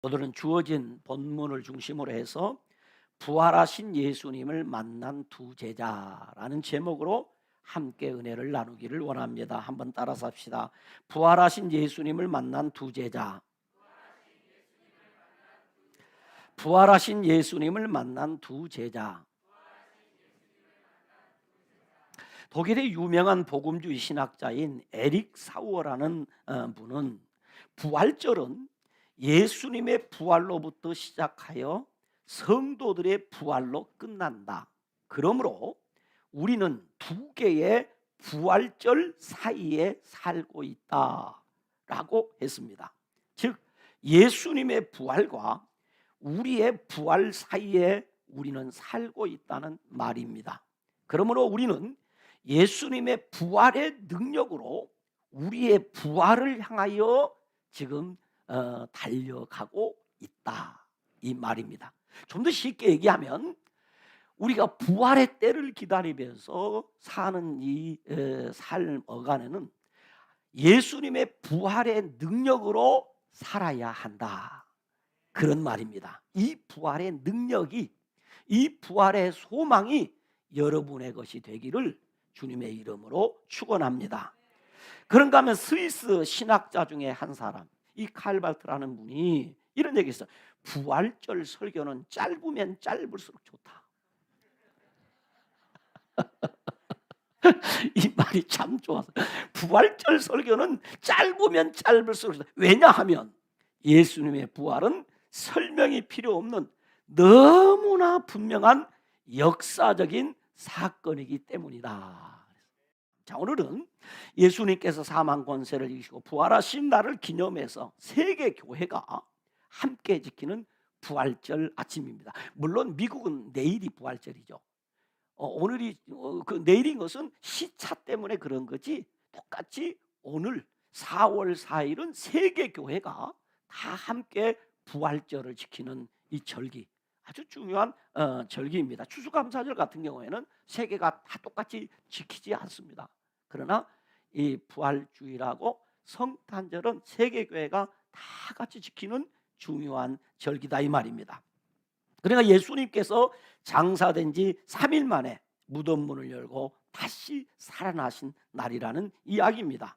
오늘은 주어진 본문을 중심으로 해서 부활하신 예수님을 만난 두 제자라는 제목으로 함께 은혜를 나누기를 원합니다. 한번 따라서 합시다. 부활하신 예수님을 만난 두 제자. 부활하신 예수님을 만난 두 제자. 독일의 유명한 복음주의 신학자인 에릭 사우어라는 분은 부활절은 예수님의 부활로부터 시작하여 성도들의 부활로 끝난다. 그러므로 우리는 두 개의 부활절 사이에 살고 있다라고 했습니다. 즉 예수님의 부활과 우리의 부활 사이에 우리는 살고 있다는 말입니다. 그러므로 우리는 예수님의 부활의 능력으로 우리의 부활을 향하여 지금 달려가고 있다 이 말입니다. 좀 더 쉽게 얘기하면 우리가 부활의 때를 기다리면서 사는 이 삶 어간에는 예수님의 부활의 능력으로 살아야 한다 그런 말입니다. 이 부활의 능력이, 이 부활의 소망이 여러분의 것이 되기를 주님의 이름으로 축원합니다. 그런가 하면 스위스 신학자 중에 한 사람, 이 칼발트라는 분이 이런 얘기 했어요. 부활절 설교는 짧으면 짧을수록 좋다. 이 말이 참 좋아서 부활절 설교는 짧으면 짧을수록 좋다. 왜냐하면 예수님의 부활은 설명이 필요 없는 너무나 분명한 역사적인 사건이기 때문이다. 자, 오늘은 예수님께서 사망 권세를 이기시고 부활하신 날을 기념해서 세계 교회가 함께 지키는 부활절 아침입니다. 물론 미국은 내일이 부활절이죠. 오늘이 그 내일인 것은 시차 때문에 그런 거지, 똑같이 오늘 4월 4일은 세계 교회가 다 함께 부활절을 지키는 이 절기, 아주 중요한 절기입니다. 추수감사절 같은 경우에는 세계가 다 똑같이 지키지 않습니다. 그러나 이 부활주일하고 성탄절은 세계교회가 다 같이 지키는 중요한 절기다 이 말입니다. 그러니까 예수님께서 장사된 지 3일 만에 무덤 문을 열고 다시 살아나신 날이라는 이야기입니다.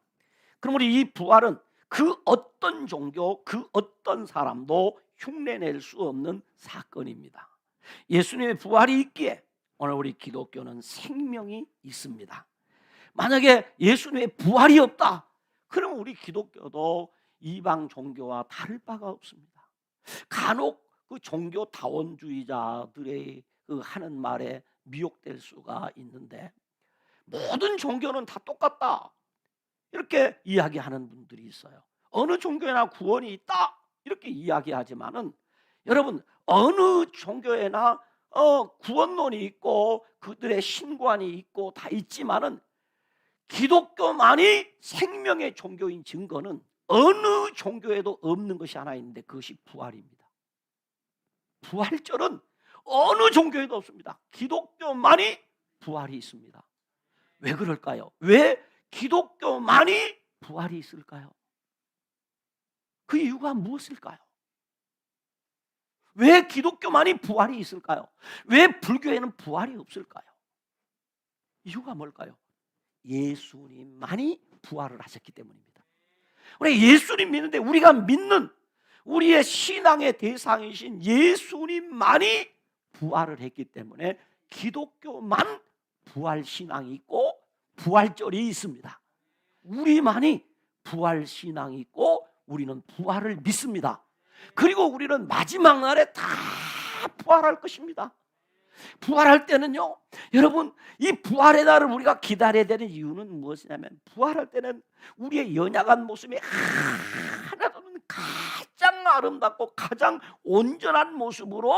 그러므로 이 부활은 그 어떤 종교, 그 어떤 사람도 흉내낼 수 없는 사건입니다. 예수님의 부활이 있기에 오늘 우리 기독교는 생명이 있습니다. 만약에 예수님의 부활이 없다, 그러면 우리 기독교도 이방 종교와 다를 바가 없습니다. 간혹 그 종교 다원주의자들의 그 하는 말에 미혹될 수가 있는데, 모든 종교는 다 똑같다 이렇게 이야기하는 분들이 있어요. 어느 종교에나 구원이 있다 이렇게 이야기하지만은, 여러분, 어느 종교에나 구원론이 있고 그들의 신관이 있고 다 있지만은 기독교만이 생명의 종교인 증거는 어느 종교에도 없는 것이 하나 있는데, 그것이 부활입니다. 부활절은 어느 종교에도 없습니다. 기독교만이 부활이 있습니다. 왜 그럴까요? 왜 기독교만이 부활이 있을까요? 그 이유가 무엇일까요? 왜 기독교만이 부활이 있을까요? 왜 불교에는 부활이 없을까요? 이유가 뭘까요? 예수님만이 부활을 하셨기 때문입니다. 우리 예수님 믿는데, 우리가 믿는 우리의 신앙의 대상이신 예수님만이 부활을 했기 때문에 기독교만 부활신앙이 있고 부활절이 있습니다. 우리만이 부활신앙이 있고 우리는 부활을 믿습니다. 그리고 우리는 마지막 날에 다 부활할 것입니다. 부활할 때는요, 여러분, 이 부활의 날을 우리가 기다려야 되는 이유는 무엇이냐면, 부활할 때는 우리의 연약한 모습이 하나도 없는 가장 아름답고 가장 온전한 모습으로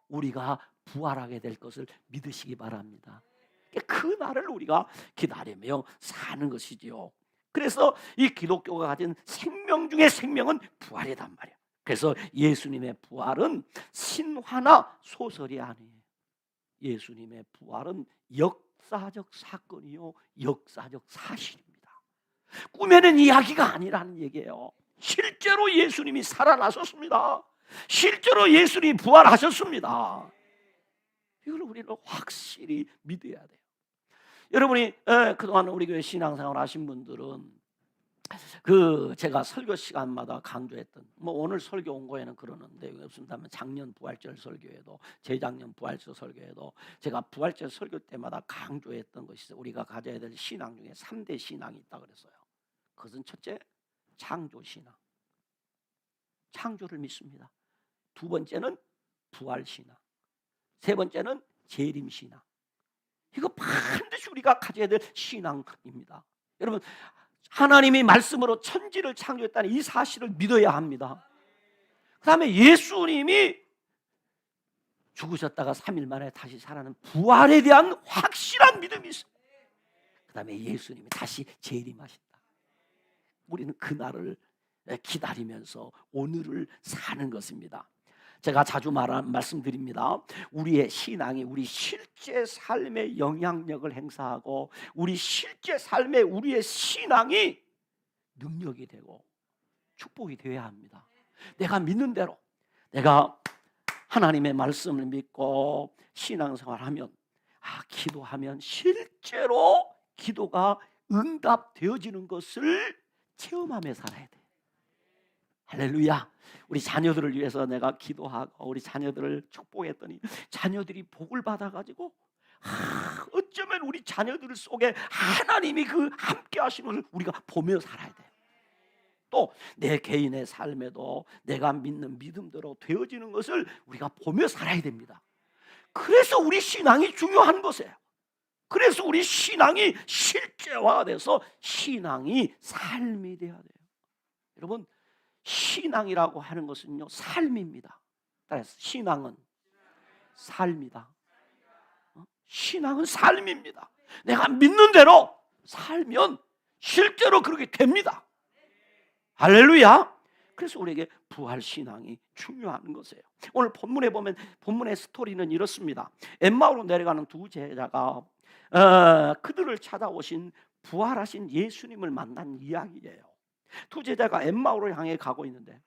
우리가 부활하게 될 것을 믿으시기 바랍니다. 그 날을 우리가 기다리며 사는 것이지요. 그래서 이 기독교가 가진 생명 중에 생명은 부활이란 말이에요. 그래서 예수님의 부활은 신화나 소설이 아니에요. 예수님의 부활은 역사적 사건이요, 역사적 사실입니다. 꾸며낸 이야기가 아니라는 얘기예요. 실제로 예수님이 살아나셨습니다. 실제로 예수님이 부활하셨습니다. 이걸 우리는 확실히 믿어야 돼요. 여러분이 그동안 우리 교회 신앙생활 하신 분들은 제가 설교 시간마다 강조했던, 오늘 설교 온 거에는 그러는 내용이 없습니다만 작년 부활절 설교에도, 재작년 부활절 설교에도 제가 부활절 설교 때마다 강조했던 것이 우리가 가져야 될 신앙 중에 3대 신앙이 있다 그랬어요. 그것은 첫째, 창조 신앙. 창조를 믿습니다. 두 번째는 부활 신앙. 세 번째는 재림 신앙. 이거 반드시 우리가 가져야 될 신앙입니다. 여러분, 하나님이 말씀으로 천지를 창조했다는 이 사실을 믿어야 합니다. 그 다음에 예수님이 죽으셨다가 3일 만에 다시 살아나는 부활에 대한 확실한 믿음이 있어요. 그 다음에 예수님이 다시 재림하신다. 우리는 그날을 기다리면서 오늘을 사는 것입니다. 제가 자주 말씀드립니다. 우리의 신앙이 우리 실제 삶에 영향력을 행사하고 우리 실제 삶에 우리의 신앙이 능력이 되고 축복이 되어야 합니다. 내가 믿는 대로, 내가 하나님의 말씀을 믿고 신앙생활하면, 기도하면 실제로 기도가 응답되어지는 것을 체험하며 살아야 돼. 할렐루야. 우리 자녀들을 위해서 내가 기도하고 우리 자녀들을 축복했더니 자녀들이 복을 받아가지고 어쩌면 우리 자녀들 속에 하나님이 그 함께 하시는 것을 우리가 보며 살아야 돼요. 또 내 개인의 삶에도 내가 믿는 믿음대로 되어지는 것을 우리가 보며 살아야 됩니다. 그래서 우리 신앙이 중요한 것이에요. 그래서 우리 신앙이 실제화돼서 신앙이 삶이 되어야 돼요. 여러분, 신앙이라고 하는 것은요, 삶입니다. 따라서 신앙은 삶이다. 신앙은 삶입니다. 내가 믿는 대로 살면 실제로 그렇게 됩니다. 할렐루야. 그래서 우리에게 부활 신앙이 중요한 것이에요. 오늘 본문에 보면 본문의 스토리는 이렇습니다. 엠마오로 내려가는 두 제자가 그들을 찾아오신 부활하신 예수님을 만난 이야기예요. 두 제자가 엠마오로 향해 가고 있는데,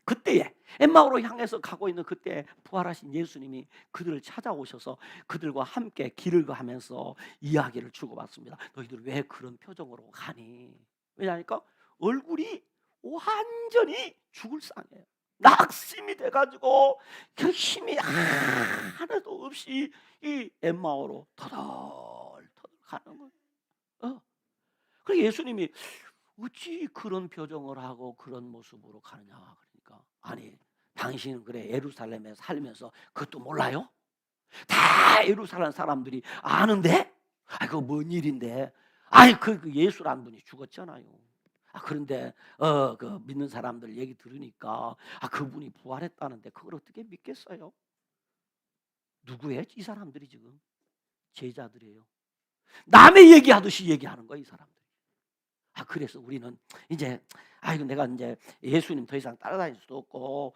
그때에 엠마오로 향해서 가고 있는 그때 부활하신 예수님이 그들을 찾아오셔서 그들과 함께 길을 가면서 이야기를 주고받습니다. 너희들 왜 그런 표정으로 가니? 왜냐니까 얼굴이 완전히 죽을 상이에요. 낙심이 돼가지고 그 힘이 하나도 없이 이 엠마오로 터덜터덜 가는 거예요. 그래서 예수님이 어찌 그런 표정을 하고 그런 모습으로 가느냐 그러니까, 아니 당신은 그래 예루살렘에 살면서 그것도 몰라요? 다 예루살렘 사람들이 아는데, 그거 뭔 일인데? 그 예수란 분이 죽었잖아요. 그런데 그 믿는 사람들 얘기 들으니까 그분이 부활했다는데 그걸 어떻게 믿겠어요? 누구예요? 이 사람들이 지금 제자들이에요. 남의 얘기하듯이 얘기하는 거야 이 사람들. 그래서 우리는 이제 내가 이제 예수님 더 이상 따라다닐 수도 없고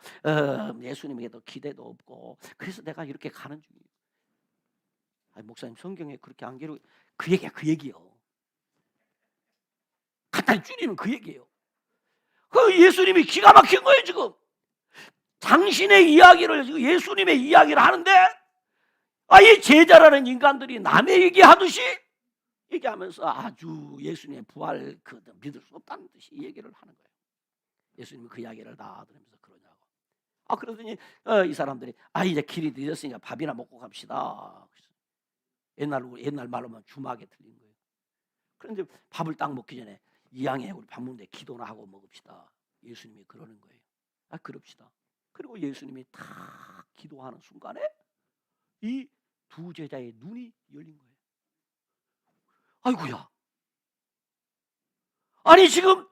예수님에게도 기대도 없고, 그래서 내가 이렇게 가는 중이에요. 목사님 성경에 그렇게 안 기록, 그 얘기요. 간단히 줄이면 그 얘기예요. 그 예수님이 기가 막힌 거예요 지금. 당신의 이야기를, 예수님의 이야기를 하는데 이 제자라는 인간들이 남의 얘기하듯이 얘기하면서 아주 예수님의 부활 믿을 수 없다는 듯이 얘기를 하는 거예요. 예수님이 그 이야기를 다 들으면서 그러냐고. 그러더니 이 사람들이 이제 길이 늦었으니까 밥이나 먹고 갑시다. 옛날 말로만 주막에 틀린 거예요. 그런데 밥을 딱 먹기 전에 이왕에 우리 밥 먹는데 기도나 하고 먹읍시다. 예수님이 그러는 거예요. 그럽시다. 그리고 예수님이 다 기도하는 순간에 이 두 제자의 눈이 열린 거예요. 아이고야. 지금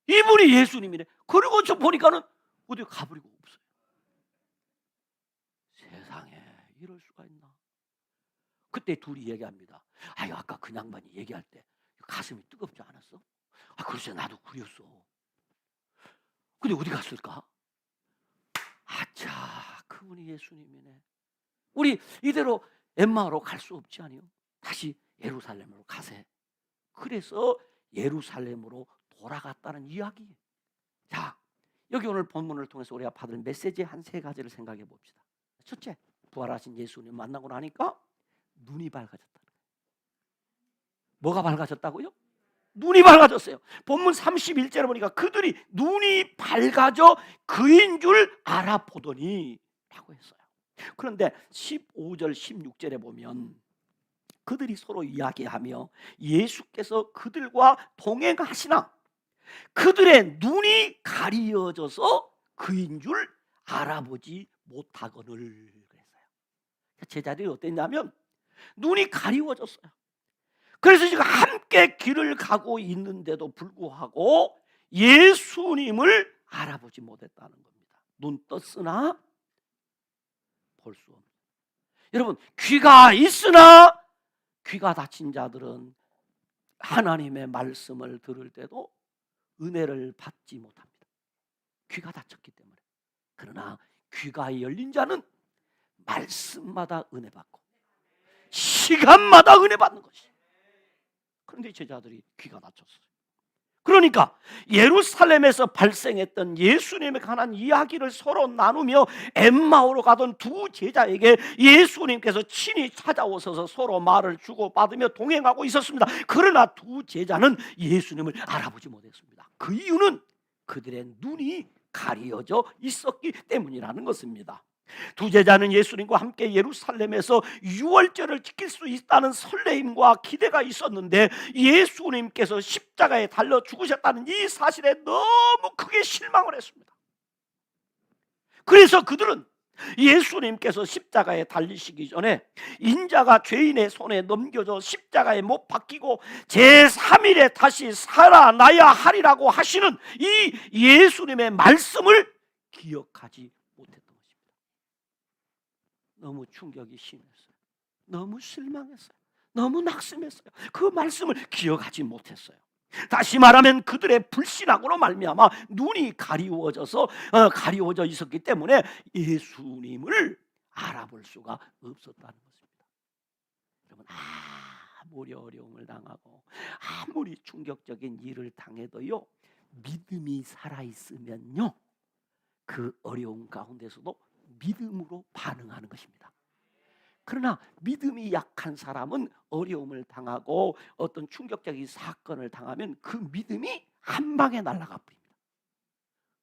이분이 예수님이네. 그리고 저 보니까는 어디 가버리고 없어요. 세상에 이럴 수가 있나. 그때 둘이 얘기합니다. 아까 그 양반이 얘기할 때 가슴이 뜨겁지 않았어? 글쎄 나도 그랬어. 근데 어디 갔을까? 그분이 예수님이네. 우리 이대로 엠마오로 갈 수 없지 않아요? 다시 예루살렘으로 가세. 그래서 예루살렘으로 돌아갔다는 이야기. 자, 여기 오늘 본문을 통해서 우리가 받을 메시지 한 세 가지를 생각해 봅시다. 첫째, 부활하신 예수님 만나고 나니까 눈이 밝아졌다는 거예요. 뭐가 밝아졌다고요? 눈이 밝아졌어요. 본문 31절에 보니까 그들이 눈이 밝아져 그인 줄 알아보더니 라고 했어요. 그런데 15절 16절에 보면 그들이 서로 이야기하며 예수께서 그들과 동행하시나 그들의 눈이 가리어져서 그인 줄 알아보지 못하거늘 그랬어요. 제자들이 어땠냐면 눈이 가리워졌어요. 그래서 지금 함께 길을 가고 있는데도 불구하고 예수님을 알아보지 못했다는 겁니다. 눈 떴으나 볼 수 없는. 여러분, 귀가 있으나 귀가 닫힌 자들은 하나님의 말씀을 들을 때도 은혜를 받지 못합니다. 귀가 닫혔기 때문에. 그러나 귀가 열린 자는 말씀마다 은혜 받고 시간마다 은혜 받는 것이. 그런데 제자들이 귀가 닫혔어요. 그러니까 예루살렘에서 발생했던 예수님에 관한 이야기를 서로 나누며 엠마오로 가던 두 제자에게 예수님께서 친히 찾아오셔서 서로 말을 주고받으며 동행하고 있었습니다. 그러나 두 제자는 예수님을 알아보지 못했습니다. 그 이유는 그들의 눈이 가려져 있었기 때문이라는 것입니다. 두 제자는 예수님과 함께 예루살렘에서 유월절을 지킬 수 있다는 설레임과 기대가 있었는데 예수님께서 십자가에 달려 죽으셨다는 이 사실에 너무 크게 실망을 했습니다. 그래서 그들은 예수님께서 십자가에 달리시기 전에 인자가 죄인의 손에 넘겨져 십자가에 못 박히고 제3일에 다시 살아나야 하리라고 하시는 이 예수님의 말씀을 기억하지 못했던 것입니다. 너무 충격이 심했어요. 너무 실망했어요. 너무 낙심했어요. 그 말씀을 기억하지 못했어요. 다시 말하면 그들의 불신앙으로 말미암아 눈이 가리워져 있었기 때문에 예수님을 알아볼 수가 없었다는 것입니다. 여러분, 아무리 어려움을 당하고 아무리 충격적인 일을 당해도요, 믿음이 살아있으면요, 그 어려움 가운데서도 믿음으로 반응하는 것입니다. 그러나 믿음이 약한 사람은 어려움을 당하고 어떤 충격적인 사건을 당하면 그 믿음이 한 방에 날아가 버립니다.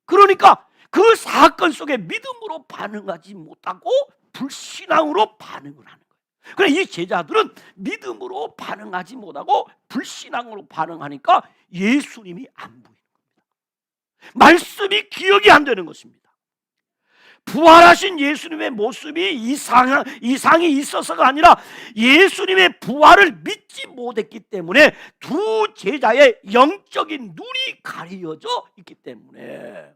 그러니까 그 사건 속에 믿음으로 반응하지 못하고 불신앙으로 반응을 하는 거예요. 그래, 이 제자들은 믿음으로 반응하지 못하고 불신앙으로 반응하니까 예수님이 안 보이는 겁니다. 말씀이 기억이 안 되는 것입니다. 부활하신 예수님의 모습이 이상이 있어서가 아니라 예수님의 부활을 믿지 못했기 때문에 두 제자의 영적인 눈이 가려져 있기 때문에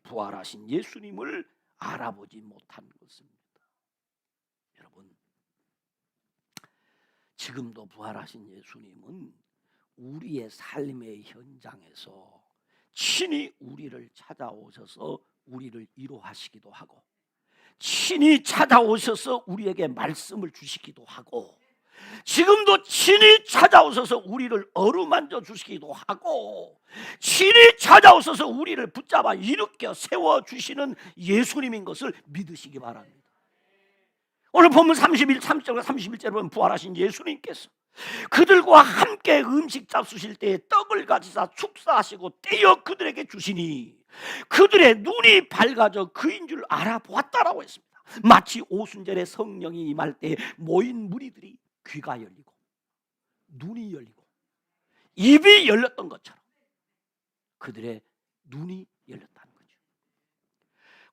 부활하신 예수님을 알아보지 못한 것입니다. 여러분, 지금도 부활하신 예수님은 우리의 삶의 현장에서 친히 우리를 찾아오셔서 우리를 위로하시기도 하고 친히 찾아오셔서 우리에게 말씀을 주시기도 하고 지금도 친히 찾아오셔서 우리를 어루만져 주시기도 하고 친히 찾아오셔서 우리를 붙잡아 일으켜 세워주시는 예수님인 것을 믿으시기 바랍니다. 오늘 본문 30절과 31절에 보면 부활하신 예수님께서 그들과 함께 음식 잡수실 때에 떡을 가지사 축사하시고 떼어 그들에게 주시니 그들의 눈이 밝아져 그인 줄 알아보았다라고 했습니다. 마치 오순절에 성령이 임할 때 모인 무리들이 귀가 열리고 눈이 열리고 입이 열렸던 것처럼 그들의 눈이 열렸다는 거죠.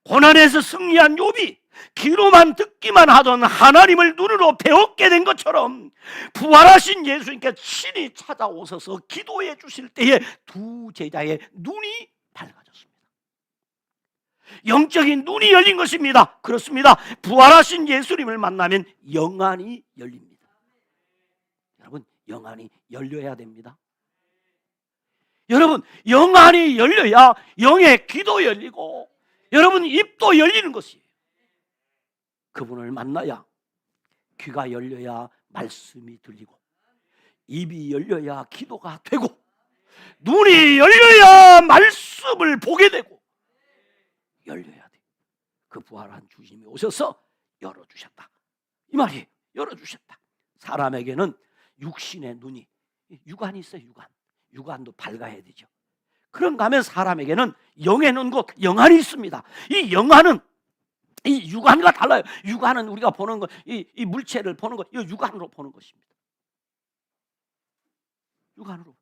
고난에서 승리한 욥이 귀로만 듣기만 하던 하나님을 눈으로 배웠게 된 것처럼 부활하신 예수님께 친히 찾아오셔서 기도해 주실 때에 두 제자의 눈이 밝아졌습니다. 영적인 눈이 열린 것입니다. 그렇습니다. 부활하신 예수님을 만나면 영안이 열립니다. 여러분, 영안이 열려야 됩니다. 여러분, 영안이 열려야 영의 귀도 열리고 여러분 입도 열리는 것이에요. 그분을 만나야 귀가 열려야 말씀이 들리고 입이 열려야 기도가 되고 눈이 열려야 말씀을 보게 되고 열려야 돼. 그 부활한 주님이 오셔서 열어주셨다. 이 말이 열어주셨다. 사람에게는 육신의 눈이, 육안이 있어요. 육안도 밝아야 되죠. 그런가 하면 사람에게는 영의 눈, 곧 영안이 있습니다. 이 영안은 이 육안과 달라요. 육안은 우리가 보는 것, 이 물체를 보는 것, 이 육안으로 보는 것입니다. 육안으로.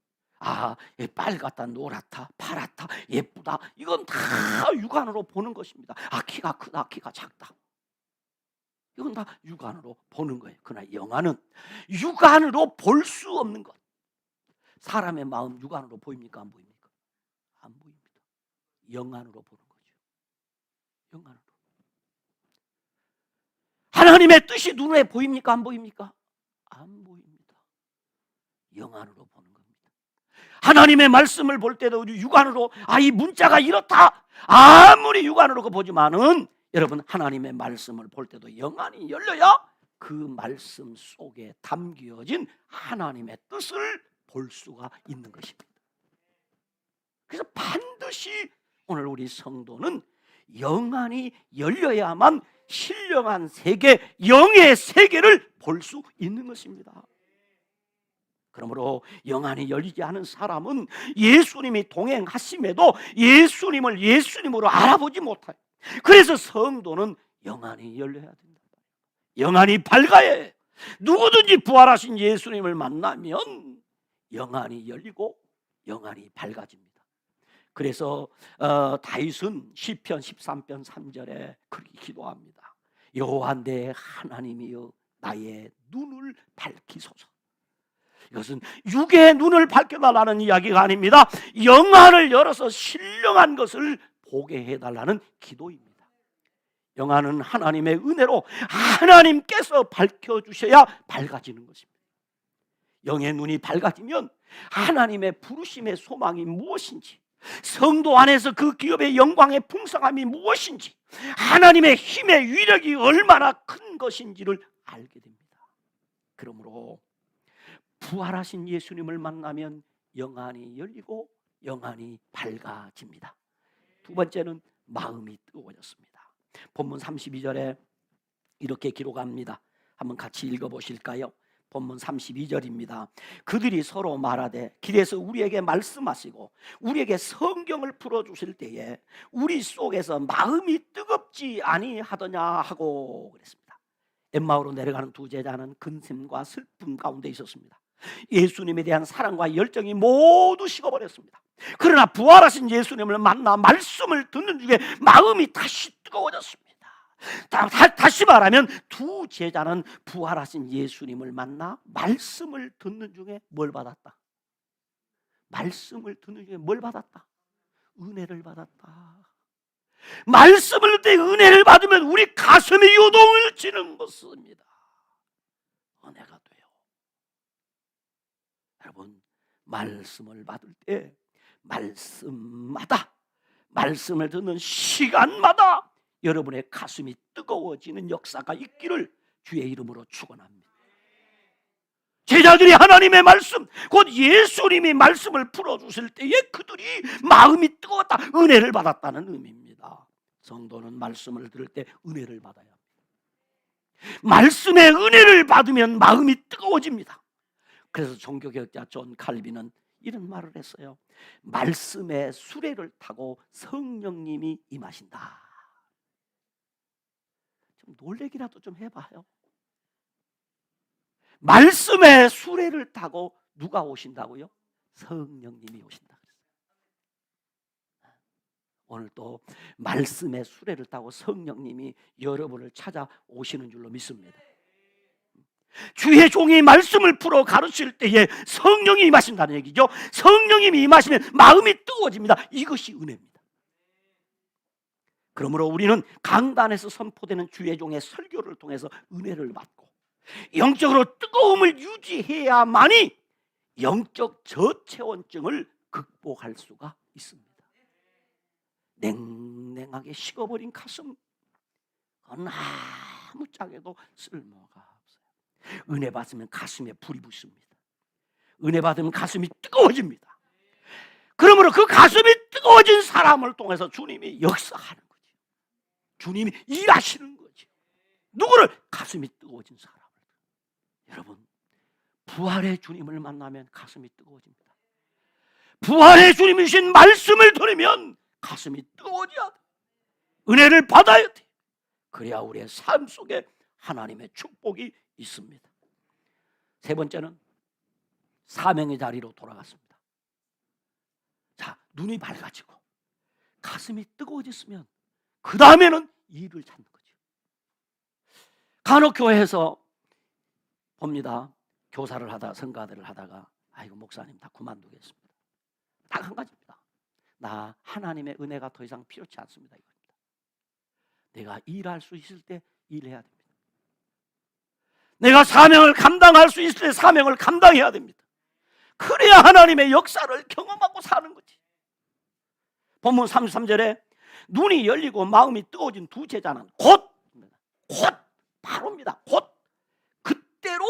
빨갛다, 노랗다, 파랗다, 예쁘다. 이건 다 육안으로 보는 것입니다. 키가 크다, 키가 작다. 이건 다 육안으로 보는 거예요. 그러나 영안은 육안으로 볼 수 없는 것. 사람의 마음 육안으로 보입니까? 안 보입니까? 안 보입니다. 영안으로 보는 거죠. 영안으로. 하나님의 뜻이 눈에 보입니까? 안 보입니까? 안 보입니다. 영안으로 보는 겁니다. 하나님의 말씀을 볼 때도 우리 육안으로 이 문자가 이렇다. 아무리 육안으로 보지만은 여러분 하나님의 말씀을 볼 때도 영안이 열려야 그 말씀 속에 담겨진 하나님의 뜻을 볼 수가 있는 것입니다. 그래서 반드시 오늘 우리 성도는 영안이 열려야만 신령한 세계, 영의 세계를 볼 수 있는 것입니다. 그러므로 영안이 열리지 않은 사람은 예수님이 동행하심에도 예수님을 예수님으로 알아보지 못해요. 그래서 성도는 영안이 열려야 된다. 영안이 밝아야 해요. 누구든지 부활하신 예수님을 만나면 영안이 열리고 영안이 밝아집니다. 그래서 다윗은 시편 13편 3절에 그렇게 기도합니다. 여호와 내 하나님이여 나의 눈을 밝히소서. 이것은 육의 눈을 밝혀달라는 이야기가 아닙니다. 영안을 열어서 신령한 것을 보게 해달라는 기도입니다. 영안은 하나님의 은혜로 하나님께서 밝혀주셔야 밝아지는 것입니다. 영의 눈이 밝아지면 하나님의 부르심의 소망이 무엇인지, 성도 안에서 그 기업의 영광의 풍성함이 무엇인지, 하나님의 힘의 위력이 얼마나 큰 것인지를 알게 됩니다. 그러므로 부활하신 예수님을 만나면 영안이 열리고 영안이 밝아집니다. 두 번째는 마음이 뜨거워졌습니다. 본문 32절에 이렇게 기록합니다. 한번 같이 읽어보실까요? 본문 32절입니다. 그들이 서로 말하되 길에서 우리에게 말씀하시고 우리에게 성경을 풀어주실 때에 우리 속에서 마음이 뜨겁지 아니하더냐 하고 그랬습니다. 엠마오로 내려가는 두 제자는 근심과 슬픔 가운데 있었습니다. 예수님에 대한 사랑과 열정이 모두 식어버렸습니다. 그러나 부활하신 예수님을 만나 말씀을 듣는 중에 마음이 다시 뜨거워졌습니다. 다시 말하면 두 제자는 부활하신 예수님을 만나 말씀을 듣는 중에 뭘 받았다? 말씀을 듣는 중에 뭘 받았다? 은혜를 받았다. 말씀을 듣는 은혜를 받으면 우리 가슴이 요동을 치는 것입니다. 은혜가 돼요. 여러분, 말씀을 받을 때 말씀마다, 말씀을 듣는 시간마다 여러분의 가슴이 뜨거워지는 역사가 있기를 주의 이름으로 축원합니다. 제자들이 하나님의 말씀, 곧 예수님이 말씀을 풀어주실 때에 그들이 마음이 뜨거웠다, 은혜를 받았다는 의미입니다. 성도는 말씀을 들을 때 은혜를 받아야 합니다. 말씀의 은혜를 받으면 마음이 뜨거워집니다. 그래서 종교개혁자 존 칼빈은 이런 말을 했어요. 말씀의 수레를 타고 성령님이 임하신다. 좀 놀래기라도 좀 해봐요. 말씀의 수레를 타고 누가 오신다고요? 성령님이 오신다. 오늘 또 말씀의 수레를 타고 성령님이 여러분을 찾아오시는 줄로 믿습니다. 주의 종이 말씀을 풀어 가르칠 때에 성령이 임하신다는 얘기죠. 성령님이 임하시면 마음이 뜨거워집니다. 이것이 은혜입니다. 그러므로 우리는 강단에서 선포되는 주의 종의 설교를 통해서 은혜를 받고 영적으로 뜨거움을 유지해야만이 영적 저체온증을 극복할 수가 있습니다. 냉랭하게 식어버린 가슴, 그건 아무짝에도 쓸모가 없어요. 은혜 받으면 가슴에 불이 붙습니다. 은혜 받으면 가슴이 뜨거워집니다. 그러므로 그 가슴이 뜨거워진 사람을 통해서 주님이 역사하는 거죠. 주님이 일하시는 거죠. 누구를? 가슴이 뜨거워진 사람을. 여러분, 부활의 주님을 만나면 가슴이 뜨거워집니다. 부활의 주님이신 말씀을 들으면 가슴이 뜨거워져야 돼. 은혜를 받아야 돼. 그래야 우리의 삶 속에 하나님의 축복이 있습니다. 세 번째는 사명의 자리로 돌아갔습니다. 자, 눈이 밝아지고 가슴이 뜨거워졌으면 그 다음에는 일을 찾는 거죠. 간혹 교회에서 봅니다. 교사를 하다 성가대를 하다가 아이고 목사님 다 그만두겠습니다. 딱 한 가지입니다. 나 하나님의 은혜가 더 이상 필요치 않습니다. 이겁니다. 내가 일할 수 있을 때 일해야 됩니다. 내가 사명을 감당할 수 있을 때 사명을 감당해야 됩니다. 그래야 하나님의 역사를 경험하고 사는 거지. 본문 33절에 눈이 열리고 마음이 뜨거워진 두 제자는 곧 바로입니다. 곧 그때로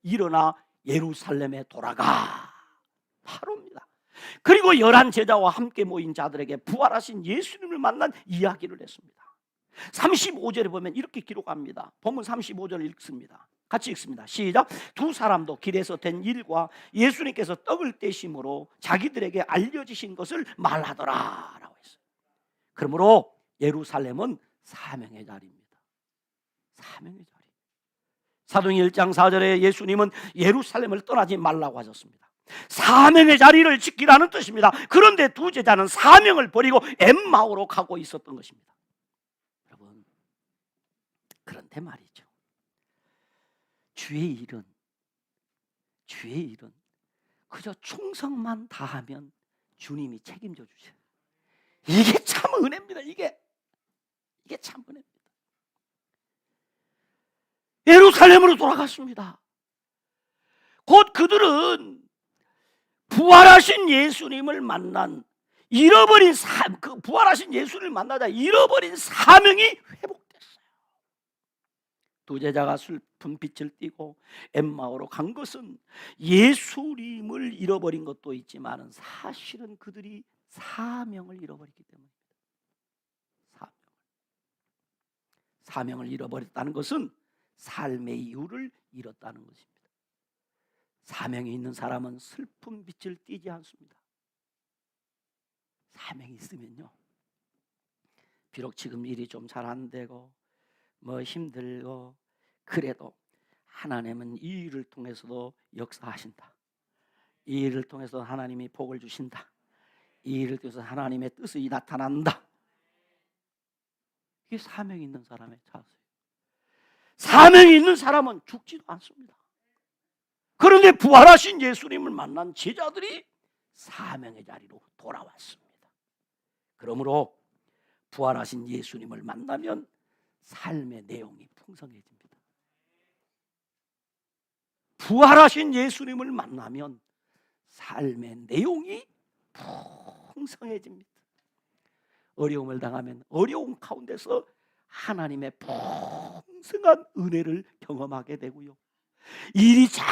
일어나 예루살렘에 돌아가. 바로입니다. 그리고 11제자와 함께 모인 자들에게 부활하신 예수님을 만난 이야기를 했습니다. 35절에 보면 이렇게 기록합니다. 본문 35절을 읽습니다. 같이 읽습니다. 시작. 두 사람도 길에서 된 일과 예수님께서 떡을 떼심으로 자기들에게 알려지신 것을 말하더라 라고 했어요. 그러므로 예루살렘은 사명의 자리입니다. 사명의 자리. 사도행 1장 4절에 예수님은 예루살렘을 떠나지 말라고 하셨습니다. 사명의 자리를 지키라는 뜻입니다. 그런데 두 제자는 사명을 버리고 엠마오로 가고 있었던 것입니다. 여러분, 그런데 말이죠, 주의 일은 그저 충성만 다하면 주님이 책임져 주셔요. 이게 참 은혜입니다. 이게 참 은혜입니다. 예루살렘으로 돌아갔습니다. 곧 그들은 부활하신 예수님을 만난 잃어버린 부활하신 예수님을 만나자 잃어버린 사명이 회복됐어요. 두 제자가 슬픈 빛을 띠고 엠마오로 간 것은 예수님을 잃어버린 것도 있지만 사실은 그들이 사명을 잃어버렸기 때문입니다. 사명을 잃어버렸다는 것은 삶의 이유를 잃었다는 것입니다. 사명이 있는 사람은 슬픈 빛을 띠지 않습니다. 사명이 있으면요, 비록 지금 일이 좀 잘 안 되고 힘들고 그래도 하나님은 이 일을 통해서도 역사하신다. 이 일을 통해서 하나님이 복을 주신다. 이 일을 통해서 하나님의 뜻이 나타난다. 이게 사명이 있는 사람의 자세예요. 사명이 있는 사람은 죽지도 않습니다. 그런데 부활하신 예수님을 만난 제자들이 사명의 자리로 돌아왔습니다. 그러므로 부활하신 예수님을 만나면 삶의 내용이 풍성해집니다. 부활하신 예수님을 만나면 삶의 내용이 풍성해집니다. 어려움을 당하면 어려움 가운데서 하나님의 풍성한 은혜를 경험하게 되고요, 일이 잘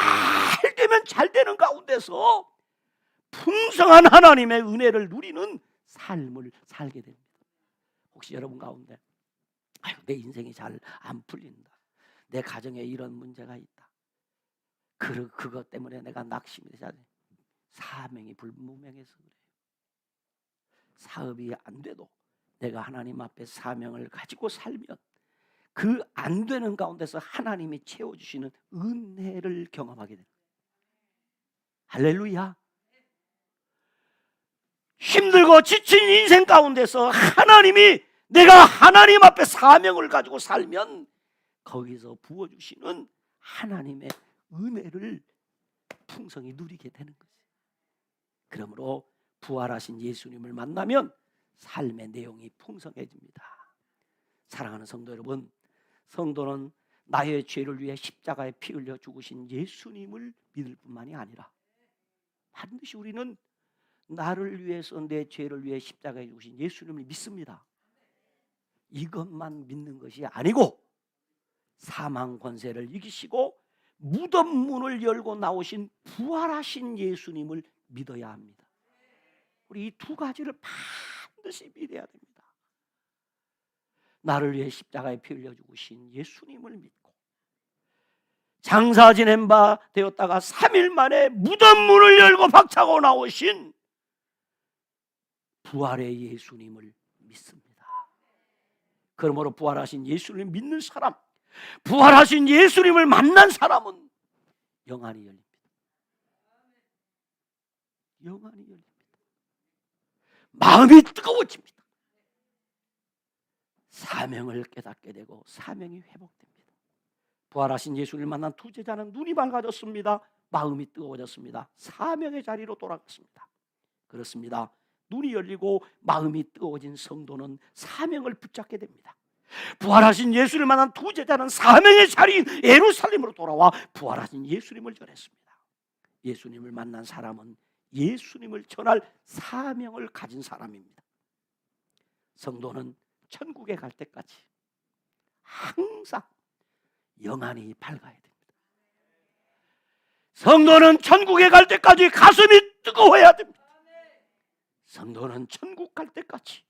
되면 잘 되는 가운데서 풍성한 하나님의 은혜를 누리는 삶을 살게 됩니다. 혹시 여러분 가운데 내 인생이 잘 안 풀린다, 내 가정에 이런 문제가 있다, 그것 때문에 내가 낙심이 되잖아요. 사명이 불분명해서 그래요. 사업이 안 돼도 내가 하나님 앞에 사명을 가지고 살면 그 안 되는 가운데서 하나님이 채워주시는 은혜를 경험하게 됩니다. 할렐루야. 힘들고 지친 인생 가운데서 하나님이, 내가 하나님 앞에 사명을 가지고 살면 거기서 부어주시는 하나님의 은혜를 풍성히 누리게 되는 거죠. 그러므로 부활하신 예수님을 만나면 삶의 내용이 풍성해집니다. 사랑하는 성도 여러분, 성도는 나의 죄를 위해 십자가에 피 흘려 죽으신 예수님을 믿을 뿐만이 아니라 반드시 우리는 나를 위해서, 내 죄를 위해 십자가에 죽으신 예수님을 믿습니다. 이것만 믿는 것이 아니고 사망 권세를 이기시고 무덤 문을 열고 나오신 부활하신 예수님을 믿어야 합니다. 우리 이 두 가지를 반드시 믿어야 됩니다. 나를 위해 십자가에 피 흘려 죽으신 예수님을 믿고 장사 지낸 바 되었다가 3일 만에 무덤 문을 열고 박차고 나오신 부활의 예수님을 믿습니다. 그러므로 부활하신 예수님을 믿는 사람, 부활하신 예수님을 만난 사람은 영안이 열립니다. 영안이 열립니다. 마음이 뜨거워집니다. 사명을 깨닫게 되고 사명이 회복됩니다. 부활하신 예수님을 만난 두 제자는 눈이 밝아졌습니다. 마음이 뜨거워졌습니다. 사명의 자리로 돌아갔습니다. 그렇습니다. 눈이 열리고 마음이 뜨거워진 성도는 사명을 붙잡게 됩니다. 부활하신 예수를 만난 두 제자는 사명의 자리인 예루살렘으로 돌아와 부활하신 예수님을 전했습니다. 예수님을 만난 사람은 예수님을 전할 사명을 가진 사람입니다. 성도는 천국에 갈 때까지 항상 영안이 밝아야 됩니다. 성도는 천국에 갈 때까지 가슴이 뜨거워야 됩니다. 성도는 천국 갈 때까지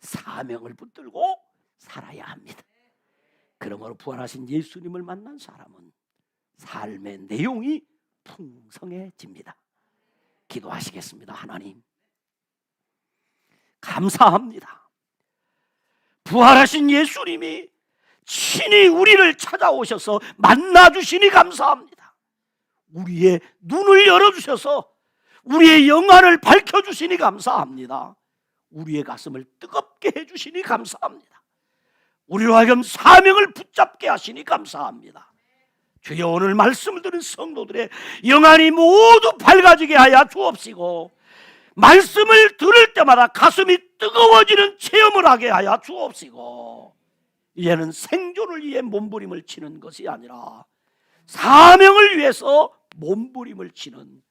사명을 붙들고 살아야 합니다. 그러므로 부활하신 예수님을 만난 사람은 삶의 내용이 풍성해집니다. 기도하시겠습니다. 하나님, 감사합니다. 부활하신 예수님이 친히 우리를 찾아오셔서 만나주시니 감사합니다. 우리의 눈을 열어주셔서 우리의 영안을 밝혀주시니 감사합니다. 우리의 가슴을 뜨겁게 해주시니 감사합니다. 우리로 하여금 사명을 붙잡게 하시니 감사합니다. 주여, 오늘 말씀을 들은 성도들의 영안이 모두 밝아지게 하여 주옵시고 말씀을 들을 때마다 가슴이 뜨거워지는 체험을 하게 하여 주옵시고 이제는 생존을 위해 몸부림을 치는 것이 아니라 사명을 위해서 몸부림을 치는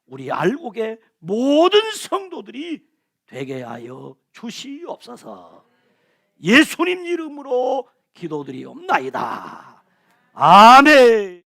우리 알곡의 모든 성도들이 되게 하여 주시옵소서. 예수님 이름으로 기도드리옵나이다. 아멘.